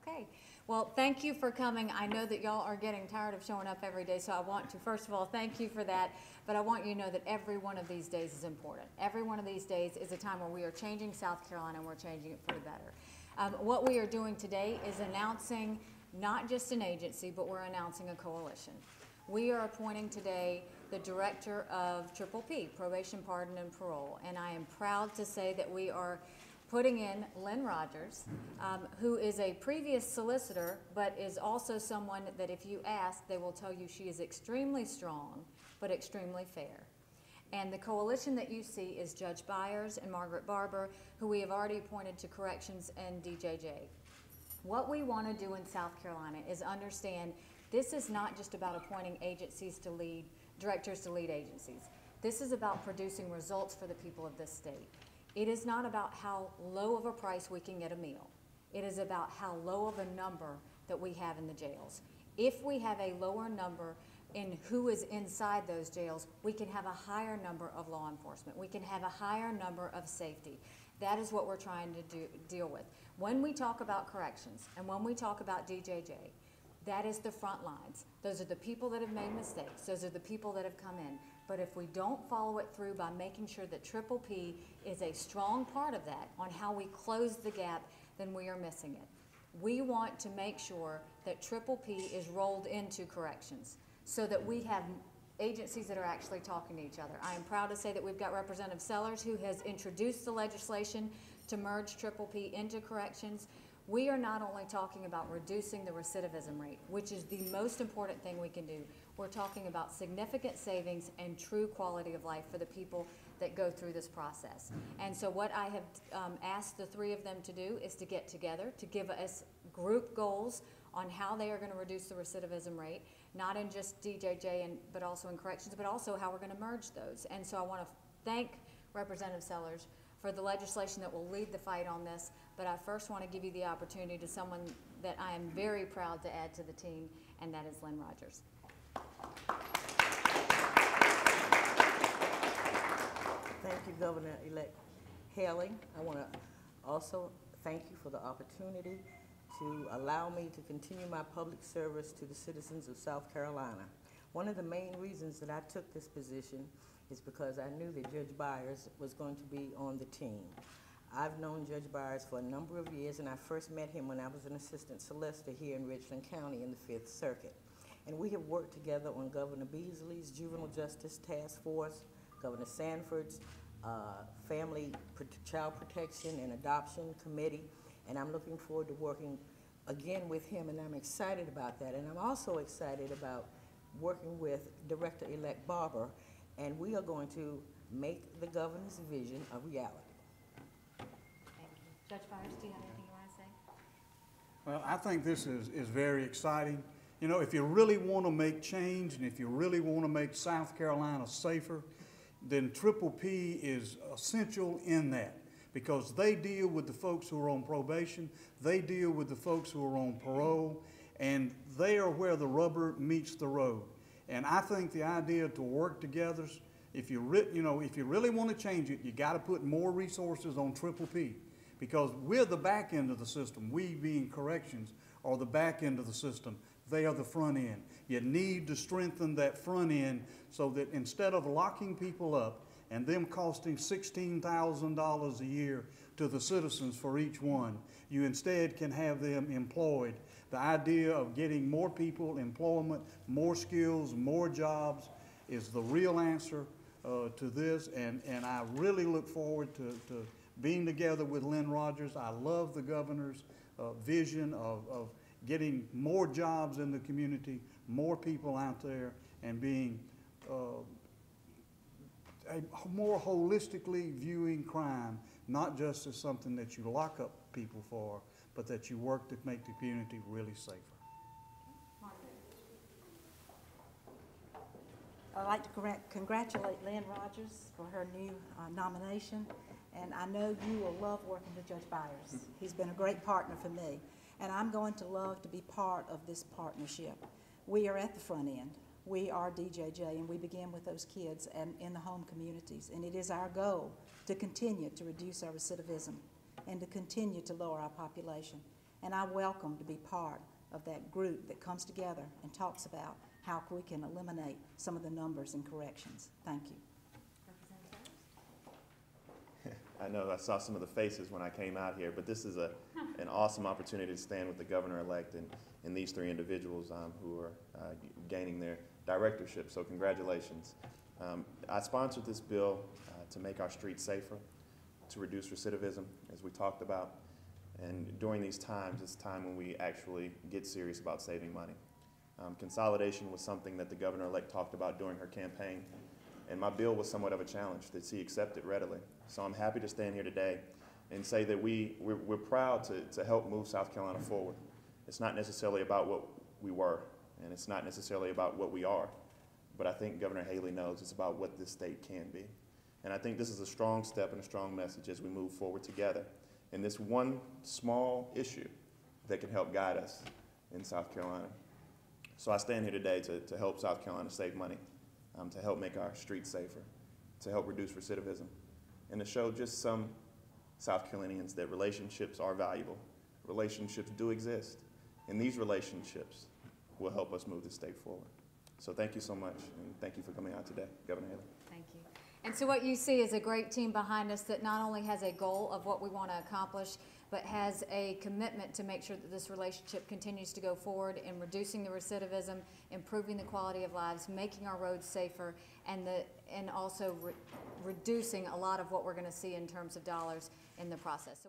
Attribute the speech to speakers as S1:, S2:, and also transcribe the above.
S1: Okay. Well, thank you for coming. I know that y'all are getting tired of showing up every day, so I want to, first of all, thank you for that. But I want you to know that every one of these days is important. Every one of these days is a time where we are changing South Carolina, and we're changing it for the better. What we are doing today is announcing not just an agency, but we're announcing a coalition. We are appointing today the Director of PPP, Probation, Pardon, and Parole, and I am proud to say that we are putting in Lynne Rogers, who is a previous solicitor, but is also someone that if you ask, they will tell you she is extremely strong, but extremely fair. And the coalition that you see is Judge Byers and Margaret Barber, who we have already appointed to Corrections and DJJ. What we want to do in South Carolina is understand this is not just about appointing agencies to lead, directors to lead agencies. This is about producing results for the people of this state. It is not about how low of a price we can get a meal. It is about how low of a number that we have in the jails. If we have a lower number in who is inside those jails, we can have a higher number of law enforcement. We can have a higher number of safety. That is what we're trying to deal with. When we talk about corrections and when we talk about DJJ, that is the front lines. Those are the people that have made mistakes. Those are the people that have come in. But if we don't follow it through by making sure that PPP is a strong part of that on how we close the gap, then we are missing it. We want to make sure that PPP is rolled into corrections so that we have agencies that are actually talking to each other. I am proud to say that we've got Representative Sellers who has introduced the legislation to merge PPP into corrections. We are not only talking about reducing the recidivism rate, which is the most important thing we can do. We're talking about significant savings and true quality of life for the people that go through this process. And so what I have asked the three of them to do is to get together, to give us group goals on how they are going to reduce the recidivism rate, not in just DJJ, but also in corrections, but also how we're going to merge those. And so I want to thank Representative Sellers for the legislation that will lead the fight on this, but I first want to give you the opportunity to someone that I am very proud to add to the team, and that is Lynne Rogers.
S2: Thank you, Governor-elect Haley. I want to also thank you for the opportunity to allow me to continue my public service to the citizens of South Carolina. One of the main reasons that I took this position is because I knew that Judge Byers was going to be on the team. I've known Judge Byers for a number of years, and I first met him when I was an assistant solicitor here in Richland County in the 5th Circuit. And we have worked together on Governor Beasley's Juvenile Justice Task Force, Governor Sanford's Child Protection and Adoption Committee, and I'm looking forward to working again with him, and I'm excited about that. And I'm also excited about working with Director-elect Barber, and we are going to make the governor's vision a reality.
S1: Thank you. Judge Byers, do you have anything you want to say?
S3: Well, I think this is very exciting. You know, if you really want to make change and if you really want to make South Carolina safer, then PPP is essential in that because they deal with the folks who are on probation, they deal with the folks who are on parole, and they are where the rubber meets the road. And I think the idea to work together, if you really want to change it, you got to put more resources on PPP because we're the back end of the system. We being corrections are the back end of the system. They are the front end. You need to strengthen that front end so that instead of locking people up and them costing $16,000 a year to the citizens for each one, you instead can have them employed. The idea of getting more people employment, more skills, more jobs is the real answer to this, and I really look forward to being together with Lynne Rogers. I love the governor's vision of getting more jobs in the community, more people out there, and being more holistically viewing crime, not just as something that you lock up people for, but that you work to make the community really safer.
S4: I'd like to congratulate Lynne Rogers for her new nomination, and I know you will love working with Judge Byers. He's been a great partner for me, and I'm going to love to be part of this partnership. We are at the front end. We are DJJ, and we begin with those kids and in the home communities, and it is our goal to continue to reduce our recidivism and to continue to lower our population. And I welcome to be part of that group that comes together and talks about how we can eliminate some of the numbers and corrections. Thank you.
S5: I know I saw some of the faces when I came out here, but this is an awesome opportunity to stand with the governor-elect and these three individuals who are gaining their directorship, so congratulations. I sponsored this bill to make our streets safer, to reduce recidivism, as we talked about, and during these times, it's time when we actually get serious about saving money. Consolidation was something that the governor-elect talked about during her campaign, and my bill was somewhat of a challenge that she accepted readily. So I'm happy to stand here today and say that we're proud to help move South Carolina forward. It's not necessarily about what we were, and it's not necessarily about what we are, but I think Governor Haley knows it's about what this state can be. And I think this is a strong step and a strong message as we move forward together in this one small issue that can help guide us in South Carolina. So I stand here today to help South Carolina save money, to help make our streets safer, to help reduce recidivism, and to show just some South Carolinians that relationships are valuable. Relationships do exist, and these relationships will help us move the state forward. So thank you so much, and thank you for coming out today, Governor Haley.
S1: Thank you. And so what you see is a great team behind us that not only has a goal of what we want to accomplish, but has a commitment to make sure that this relationship continues to go forward in reducing the recidivism, improving the quality of lives, making our roads safer, and also reducing a lot of what we're going to see in terms of dollars in the process.